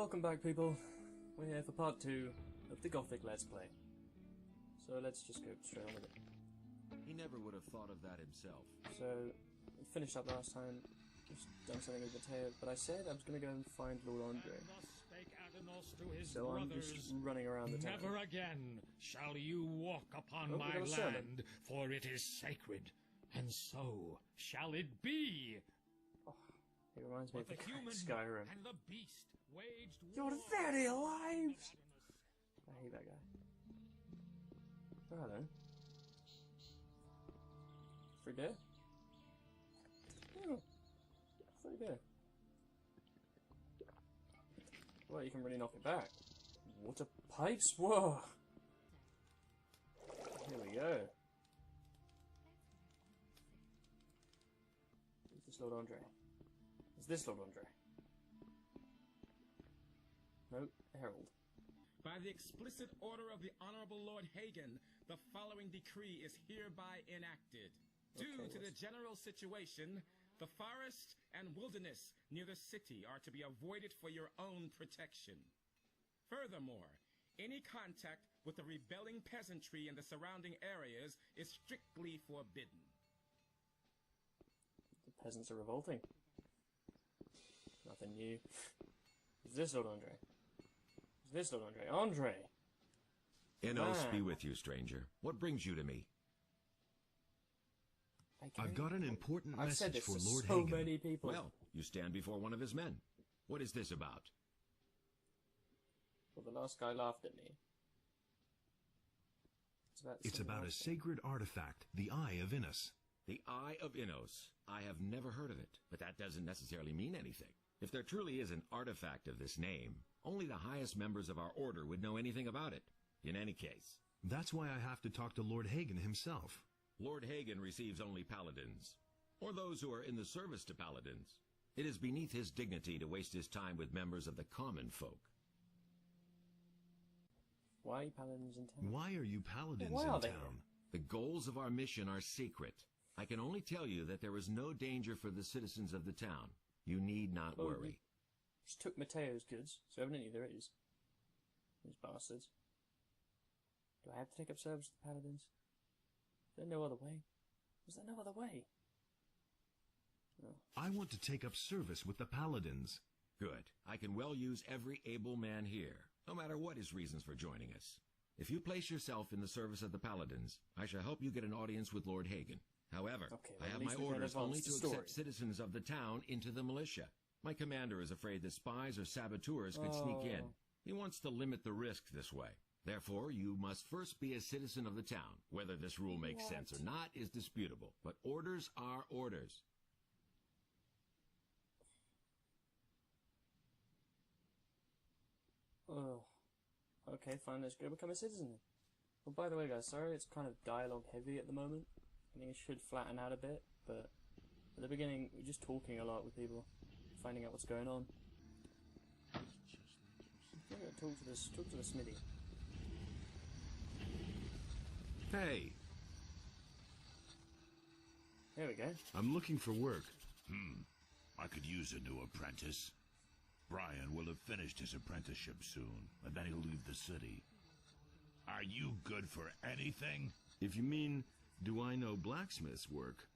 Welcome back, people. We're here for part 2 of the Gothic Let's Play. So let's just go straight on with it. He never would have thought of that himself. So, we finished up last time, just done something with Matteo, but I said I was going to go and find Lord Andre. So I'm just running around the town. Never again shall you walk upon my land, for it is sacred, and so shall it be. Oh, it reminds me of the human Skyrim. And the beast waged Your war very lives! I hate that guy. Oh, hello. Free beer? Oh, free beer. Well, you can really knock it back. Water pipes? Whoa! Here we go. Is this Lord Andre? Is this Lord Andre? No, Herald. By the explicit order of the Honorable Lord Hagen, the following decree is hereby enacted. Due to the general situation, the forest and wilderness near the city are to be avoided for your own protection. Furthermore, any contact with the rebelling peasantry in the surrounding areas is strictly forbidden. The peasants are revolting. Nothing new. Is this Lord Andre? Is this Lord Andre? Andre! Enos be with you, stranger. What brings you to me? I've got an important message for Lord so Hagen. Many people. Well, you stand before one of his men. What is this about? Well, the last guy laughed at me. It's about a sacred artifact, the Eye of Innis. The Eye of Innos. I have never heard of it, but that doesn't necessarily mean anything. If there truly is an artifact of this name, only the highest members of our order would know anything about it. In any case. That's why I have to talk to Lord Hagen himself. Lord Hagen receives only paladins, or those who are in the service to paladins. It is beneath his dignity to waste his time with members of the common folk. Why are you paladins in town? Why are you paladins Why are in they town? The goals of our mission are secret. I can only tell you that there is no danger for the citizens of the town. You need not worry. Just took Matteo's goods, so evidently there is. These bastards. Do I have to take up service with the paladins? Is there no other way? Was there no other way? Oh. I want to take up service with the paladins. Good. I can well use every able man here, no matter what his reasons for joining us. If you place yourself in the service of the paladins, I shall help you get an audience with Lord Hagen. However, I have my orders only to accept citizens of the town into the militia. My commander is afraid that spies or saboteurs could sneak in. He wants to limit the risk this way. Therefore, you must first be a citizen of the town. Whether this rule makes sense or not is disputable, but orders are orders. Oh. Okay, fine, let's go become a citizen then. Well, by the way, guys, sorry it's kind of dialogue heavy at the moment. I think it should flatten out a bit, but at the beginning, we're just talking a lot with people, finding out what's going on. I'm gonna talk to the smithy. Hey, There we go. I'm looking for work. I could use a new apprentice. Brian will have finished his apprenticeship soon, and then he'll leave the city. Are you good for anything? If you mean, do I know blacksmith's work?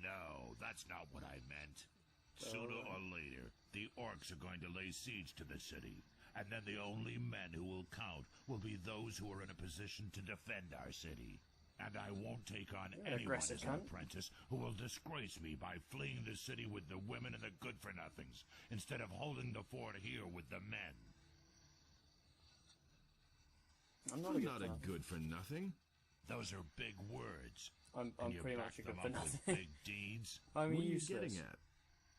No, that's not what I meant. Sooner or later, the orcs are going to lay siege to the city, and then the only men who will count will be those who are in a position to defend our city. And I won't take on anyone as an apprentice who will disgrace me by fleeing the city with the women and the good-for-nothings, instead of holding the fort here with the men. I'm not a good-for-nothing. Those are big words. I'm pretty much a good-for-nothing. Big deeds. I'm What are you useless. getting at?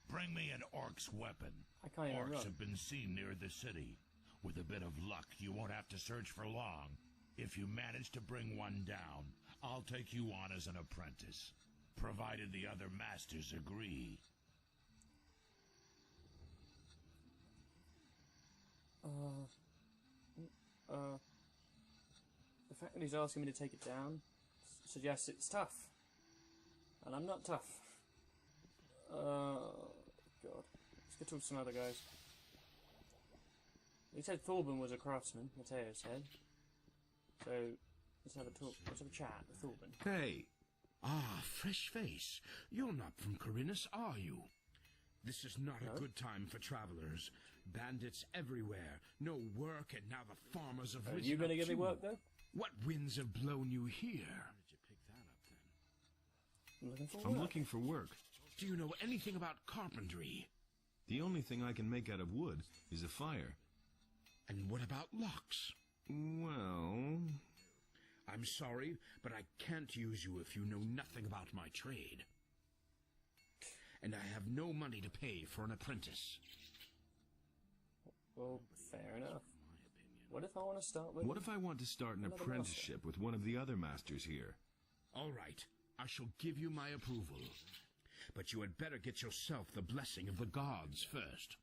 Bring me an orc's weapon. I can't even Orcs run. have been seen near the city. With a bit of luck, you won't have to search for long. If you manage to bring one down, I'll take you on as an apprentice, provided the other masters agree. The fact that he's asking me to take it down suggests it's tough. And I'm not tough. God. Let's go talk to some other guys. He said Thorben was a craftsman, Matteo said. So, let's have a talk, let's have a chat with Thorben. Hey! Ah, fresh face. You're not from Corinus, are you? This is not a good time for travelers. Bandits everywhere. No work, and now the farmers have risen Are you going to up give me too. work, though? What winds have blown you here? I'm looking for I'm work. looking for work. Do you know anything about carpentry? The only thing I can make out of wood is a fire. And what about locks? Well... I'm sorry, but I can't use you if you know nothing about my trade. And I have no money to pay for an apprentice. Well, fair enough. What if I want to start with... What if I want to start an another apprenticeship with one of the other masters here? All right, I shall give you my approval. But you had better get yourself the blessing of the gods first.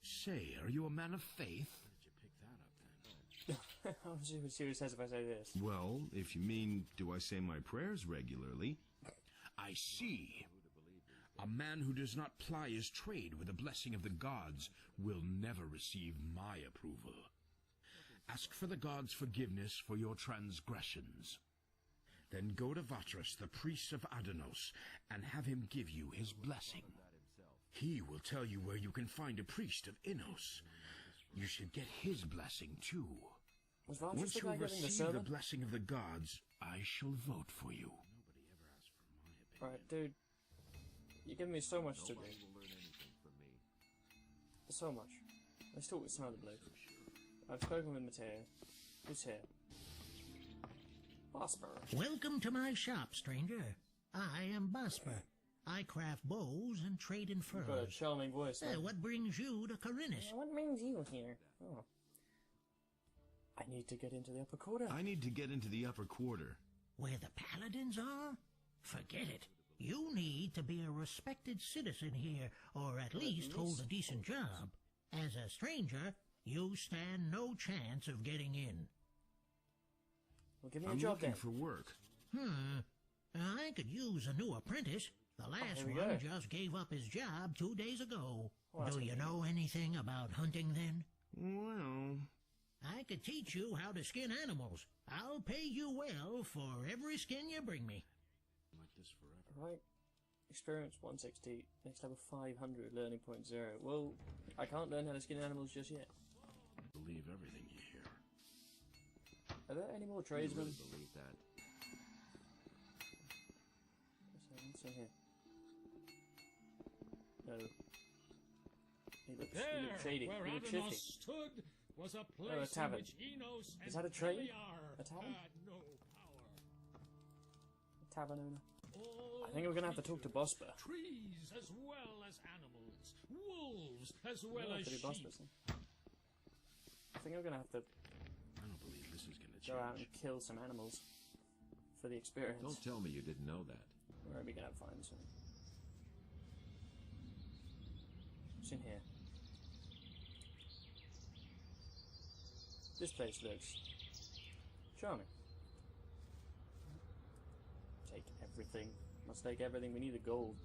Say, are you a man of faith? I'll see what it says if I say this. Well, if you mean, do I say my prayers regularly? I see. A man who does not ply his trade with the blessing of the gods will never receive my approval. Ask for the gods' forgiveness for your transgressions. Then go to Vatras, the priest of Adanos, and have him give you his blessing. He will tell you where you can find a priest of Innos. You should get his blessing too. Was Vatras Once the you guy getting the receive the servant? blessing of the gods, I shall vote for you. Right, dude. You're giving me so much to do. So much. Let's talk with some other blokes. I've spoken with Matteo. Who's here? Bosper. Welcome to my shop, stranger. I am Bosper. I craft bows and trade in furs. You've got a charming voice. What brings you to Corinus? What brings you here? Oh. I need to get into the upper quarter. I need to get into the upper quarter. Where the paladins are? Forget it. You need to be a respected citizen here, or at least hold a decent job. As a stranger, you stand no chance of getting in. Well, give me a I'm job looking then. for work. I could use a new apprentice. The last here we one go. just gave up his job 2 days ago. Well, that's Do you gonna be know anything about hunting then? Well... I could teach you how to skin animals. I'll pay you well for every skin you bring me. Right. Experience 160. Next level 500. Learning point 0. Well, I can't learn how to skin animals just yet. Believe everything you hear. Are there any more tradesmen? Believe that. What's in here? No. He looks There, shady. where He looks Adanos shifty. stood, was a a place in tavern. which Enos and Is that a trade? Beliar A tavern? had no power. Tavern owner. All I think we're gonna have to talk to Bosper. trees as well as animals, wolves as well We'll as have to do sheep. Bosper's then. I think I'm gonna have to I don't believe this is going to go out and change. kill some animals for the experience. Don't tell me you didn't know that. Where are we gonna find some? What's in here? This place looks charming. Take everything. Must take everything. We need the gold.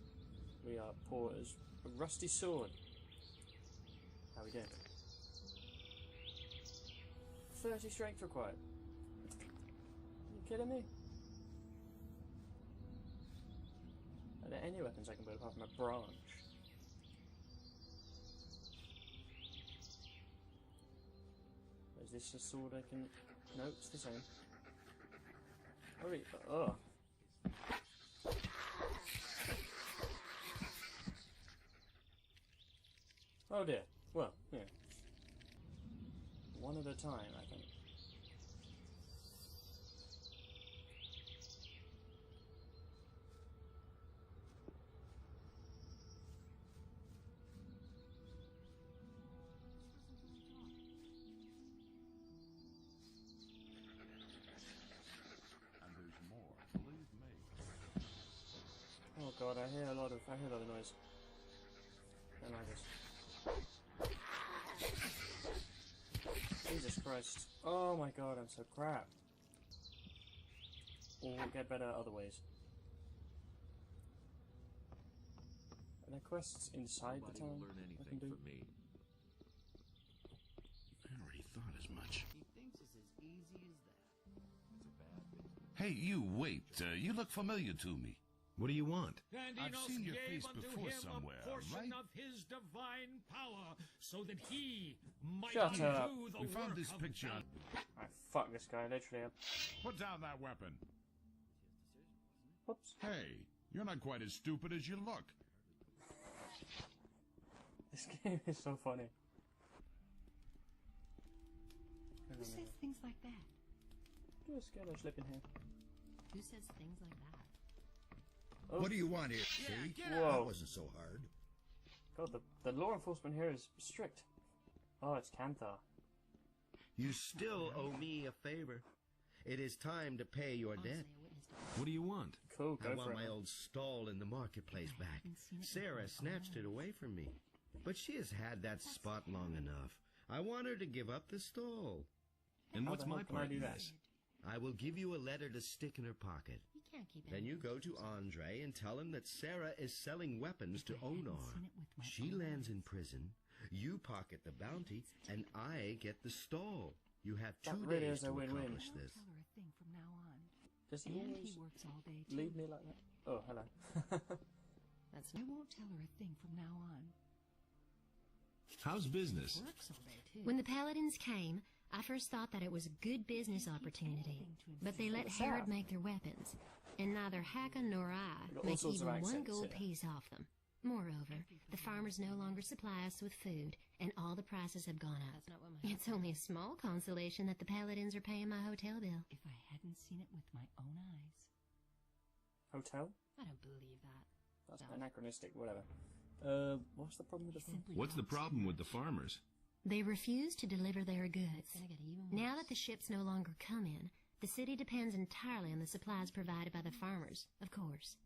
We are poor as a rusty sword. How we doing? 30 strength required. Are you kidding me? Are there any weapons I can build apart from a branch? Is this a sword I can... No, it's the same. Oh. Oh dear. Well, yeah. One at a time, I think. And there's more, believe me. Oh god, I hear a lot of noise. I don't like this. Jesus Christ. Oh my god, I'm so crap. Or we'll get better other ways. Are there quests inside the Nobody town will learn I can anything do? from me. Hey, you, wait. You look familiar to me. What do you want? And I've Enos seen your gave face unto before him somewhere, a portion right? of his divine power, so that he might Shut undo up. the We work found this of picture. Alright, fuck this guy, literally. Put down that weapon. Whoops. Hey, you're not quite as stupid as you look. This game is so funny. Who says things like that? Do a scatter slip in here. Who says things like that? Oh, What do you want here? See? Whoa. That wasn't so hard. God, the law enforcement here is strict. Oh, it's Kanthar. You still owe me a favor. It is time to pay your debt. What do you want? Cool, go I for want it. my old stall in the marketplace back. Sarah snatched it away from me. But she has had that spot long enough. I want her to give up the stall. And How what's the hell my can I part do in that? this? I will give you a letter to stick in her pocket. You can't keep Then you go to Andre and tell him that Sarah is selling weapons to Onar. She lands in prison, you pocket the bounty, and I get the stall. You have That 2 really days is a to win-win. accomplish this. Tell her a thing from now on. Does he And always he works all day too. leave me like that? Oh, hello. I won't tell her a thing from now on. How's business? Works all day too. When the Paladins came, I first thought that it was a good business opportunity, but they let Herod make their weapons, and neither Hakon nor I Got all make sorts of even one accents gold here. piece off them. Moreover, the farmers no longer supply us with food, and all the prices have gone up. That's not what my It's only a small consolation that the Paladins are paying my hotel bill. If I hadn't seen it with my own eyes. Hotel? I don't believe that. That's No. anachronistic, whatever. What's the problem with the phone? What's the problem with the farmers? They refuse to deliver their goods. Gonna get even Now worse. that the ships no longer come in, the city depends entirely on the supplies provided by the farmers, of course.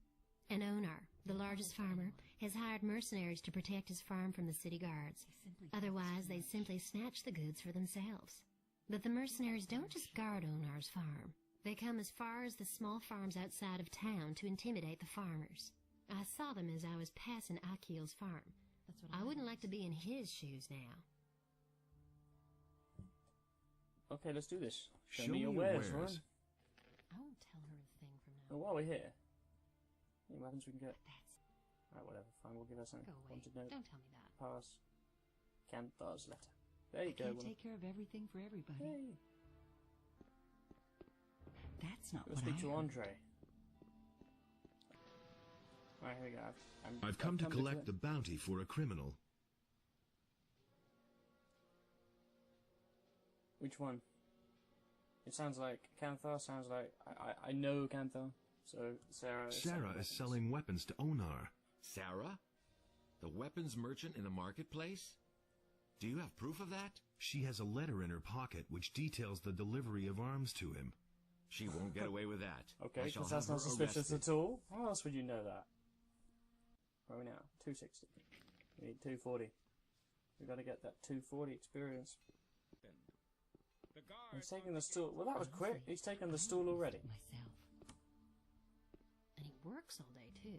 And Onar, the largest farmer, has hired mercenaries to protect his farm from the city guards. Otherwise, they'd simply snatch the goods for themselves. But the mercenaries don't just guard Onar's farm. They come as far as the small farms outside of town to intimidate the farmers. I saw them as I was passing Akil's farm. That's what I wouldn't like to be in his shoes now. Okay, let's do this. Show, Show me your me your wares, wares. right? I won't tell her a thing from now Oh, on. while we're here, any weapons we can get? That's... Alright, whatever, fine, we'll give her something. Go away. Wanted note, Don't tell me that. pass. Kanthar's letter. There you I go. can't woman. take care of everything for everybody. Hey, That's not go what I speak to heard. Andre. Alright, here we go. I've come to collect the bounty for a criminal. Which one? It sounds like Kanthar. Sounds like I know Kanthar. So Sarah. Sarah is selling weapons to Onar. Sarah? The weapons merchant in the marketplace? Do you have proof of that? She has a letter in her pocket which details the delivery of arms to him. She won't get away with that. Okay, I shall because that's have not her suspicious arrested. at all. How else would you know that? Where are we now? 260. We need 240. We got to get that 240 experience. The guard He's taking the stool. Well, that was quick. He's taken the stool already. Myself. And he works all day too.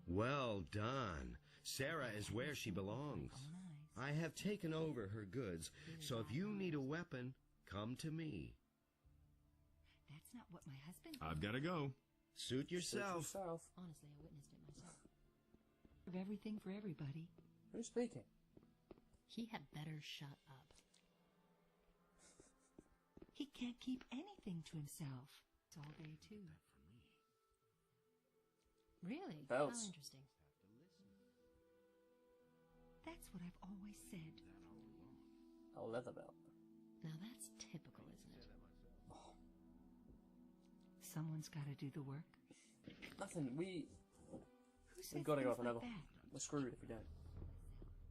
Well done. Sarah is where she belongs. I have taken over her goods, so if you need a weapon, come to me. That's not what my husband did. I've got to go. Suit yourself. Honestly, I witnessed it myself. Of everything for everybody. Who's speaking? He had better shut up. He can't keep anything to himself. It's all day too. Really? Belts. How interesting. That's what I've always said. A leather belt. Now that's typical, isn't it? Someone's got to do the work. Nothing. Who says We've got to go things up a level. like that? We're screwed if we don't.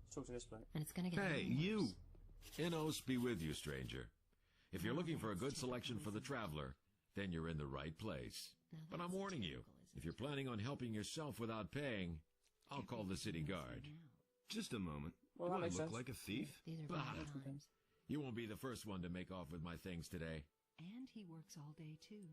Let's talk to this bloke. And it's gonna get Hey, even worse. you! Inos be with you, stranger. If you're looking for a good selection for the traveler, then you're in the right place. Now But I'm that's warning you, typical, isn't if you're planning on helping yourself without paying, I'll call the city guard. Just a moment. Well, Do that I makes look sense. like a thief? These are Bah. bad times. You won't be the first one to make off with my things today. And he works all day too.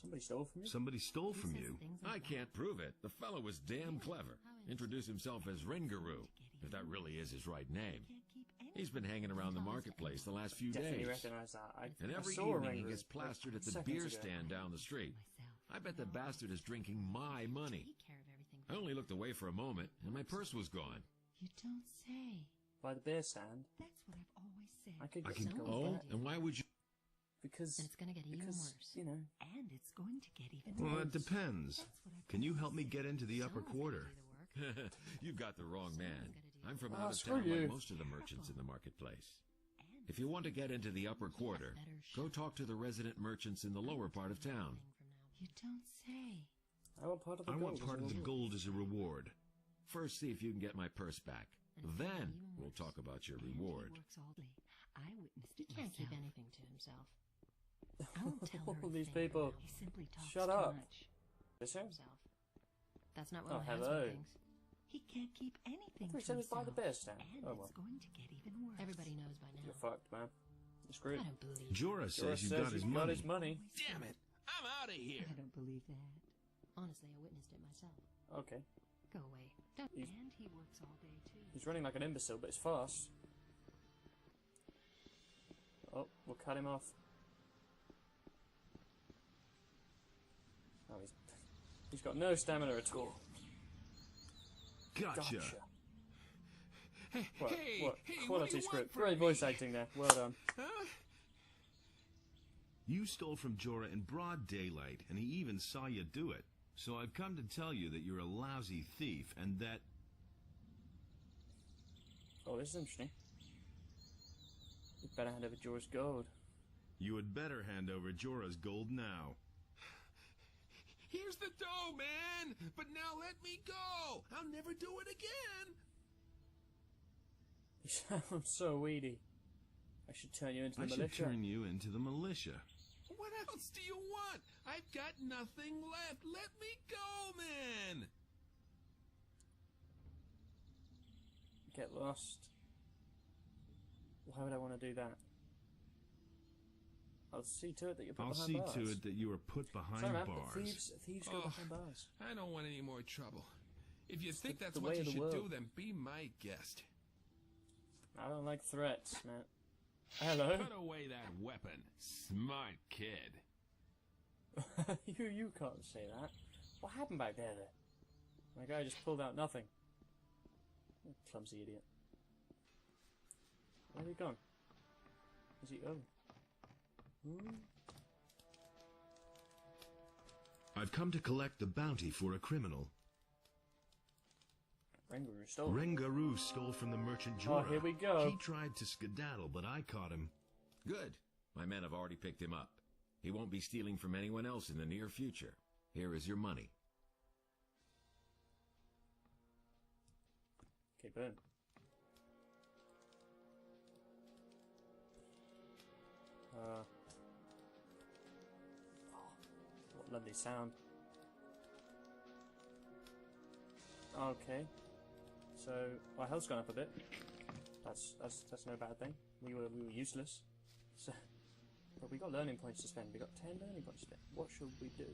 Somebody stole from you? Somebody stole Who from says you. things I like can't prove it. The fellow was damn clever. Introduced himself as Ringaroo, if that really is his right name. Can't keep anything He's been hanging around the marketplace the last few Definitely days. recognize that. And every evening he gets plastered at the beer stand down the street. I bet the bastard is drinking my money. I only looked away for a moment, and my purse was gone. You don't say. By the beer stand? That's what I've always said. I could get some Oh, back. and why would you? Because And it's gonna get even worse. You know. And it's going to get even worse. Well, it depends. Can you help me get into the upper quarter? You've got the wrong man. I'm from Oh, out of screw town you. like most of the merchants in the marketplace. If you want to get into the upper quarter, go talk to the resident merchants in the lower part of town. You don't say. I want part of the I gold. want part of the gold as a reward. First, see if you can get my purse back. Then we'll talk about your reward. Works all day. I witnessed He it can't keep myself. anything to himself. I won't tell her All a these thing. people. He simply talks Shut too up. much. Listen. Himself. That's not what Oh, my husband hello. thinks. He can't keep anything I to thought he said it was by the himself. beer stand. And Oh, well. it's going to get even worse. Everybody knows by now. You're fucked, man. You're screwed. I don't believe Jorah says you Says got his he's got money. his money. Damn it! I'm out of here. I don't believe that. Honestly, I witnessed it myself. Okay. Go away. Don't. He's- And he works all day too. He's running like an imbecile, but it's fast. Oh, we'll cut him off. Oh, he's got no stamina at all. Gotcha. What, Hey, what hey, quality what do you script. want from Great voice me? acting there. Well done. Huh? You stole from Jorah in broad daylight, and he even saw you do it. So I've come to tell you that you're a lousy thief, and that... Oh, this is interesting. You better hand over Jorah's gold. You had better hand over Jorah's gold now. Here's the dough, man! But now let me go! I'll never do it again! You sound so weedy. I should turn you into the I should militia. turn you into the militia. What else do you want? I've got nothing left. Let me go, man! Get lost. Why would I want to do that? I'll see to it that you're put I'll behind see bars. to it that you are put behind Sorry, man, bars. thieves go Oh. behind bars. I don't want any more trouble. If you think that's the what way you of the should world. do, then be my guest. I don't like threats, man. Hello? Put away that weapon. Smart kid. you can't say that. What happened back there, then? My guy just pulled out nothing. Clumsy idiot. Where's he gone? Is he... Oh. I've come to collect the bounty for a criminal. Rengaroo stole. Rengaroo stole from the merchant Oh, Jorah. here we go. He tried to skedaddle, but I caught him. Good. My men have already picked him up. He won't be stealing from anyone else in the near future. Here is your money. Okay, boom. What lovely sound. Okay. So our health's gone up a bit. That's no bad thing. We were useless. So, but we got learning points to spend. We got 10 learning points to spend. What should we do?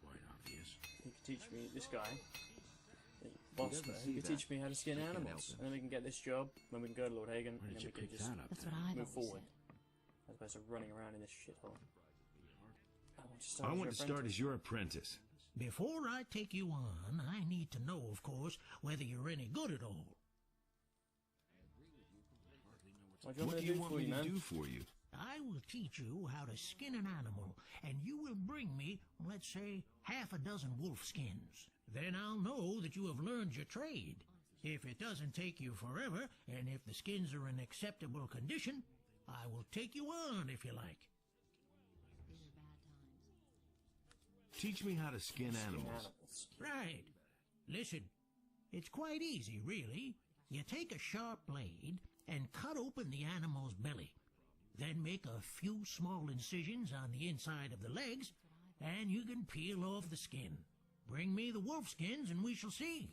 Quite obvious. He could teach me, this guy, the boss doesn't there, see he could that. teach me how to skin I can't animals. help him. And then we can get this job, when we can go to Lord Hagen, Where and did then you we can pick just that up? That's then? what I've move always forward. said. As opposed to running around in this shithole. I want to start as your apprentice. Before I take you on, I need to know, of course, whether you're any good at all. What do you What want do me to you do want for me you, to man? do for you? I will teach you how to skin an animal, and you will bring me, let's say, half a dozen wolf skins. Then I'll know that you have learned your trade. If it doesn't take you forever, and if the skins are in acceptable condition, I will take you on if you like. Teach me how to skin animals. Right. Listen, it's quite easy, really. You take a sharp blade and cut open the animal's belly. Then make a few small incisions on the inside of the legs, and you can peel off the skin. Bring me the wolf skins and we shall see.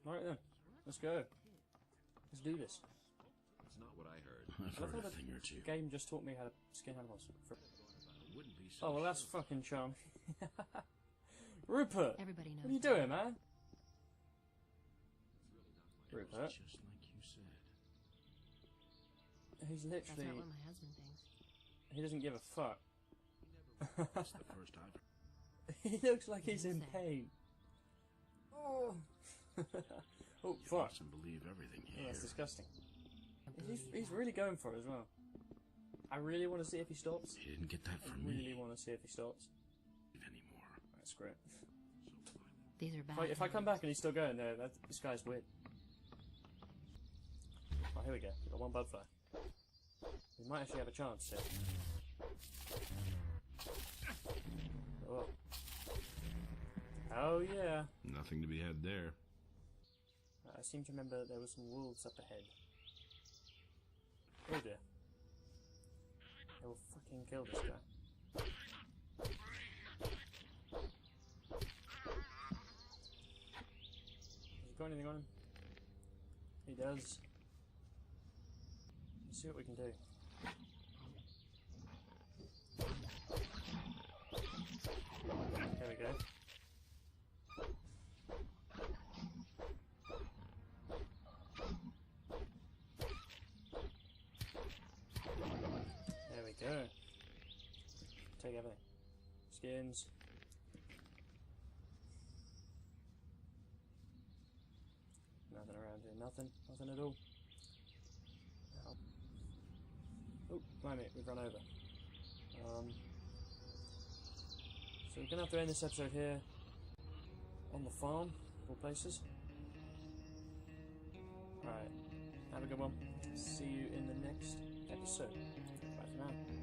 Alright then, let's go. Let's do this. That's not what I heard. I've I love heard how a thing or two. the game just taught me how to skin animals. Wouldn't be so Oh, well that's sure. fucking charming. Rupert! Everybody knows. What are you that. doing, man? Rupert. Just like you said. He's That's literally... not what my husband thinks. He doesn't give a fuck. That's the first I've heard. He looks like he's in pain. Oh, oh You fuck. mustn't believe everything you Oh, that's hear. disgusting. He's really going for it as well. I really want to see if he stops. He didn't get that from I really me want to see if he stops. anymore. That's great. These are bad. If I come back and he's still going there, this guy's weird. Oh, here we go. We've got one bugfly. We might actually have a chance here. Oh. Oh yeah. Nothing to be had there. I seem to remember there were some wolves up ahead. Oh dear. They will fucking kill this guy. Has he got anything on him? He does. Let's see what we can do. There we go. There we go. Take everything. Skins. Nothing around here. Nothing. Nothing at all. Ow. Oh, blimey, we've run over. So we're going to have to end this episode here on the farm, of all places. Alright, have a good one. See you in the next episode. Bye for now.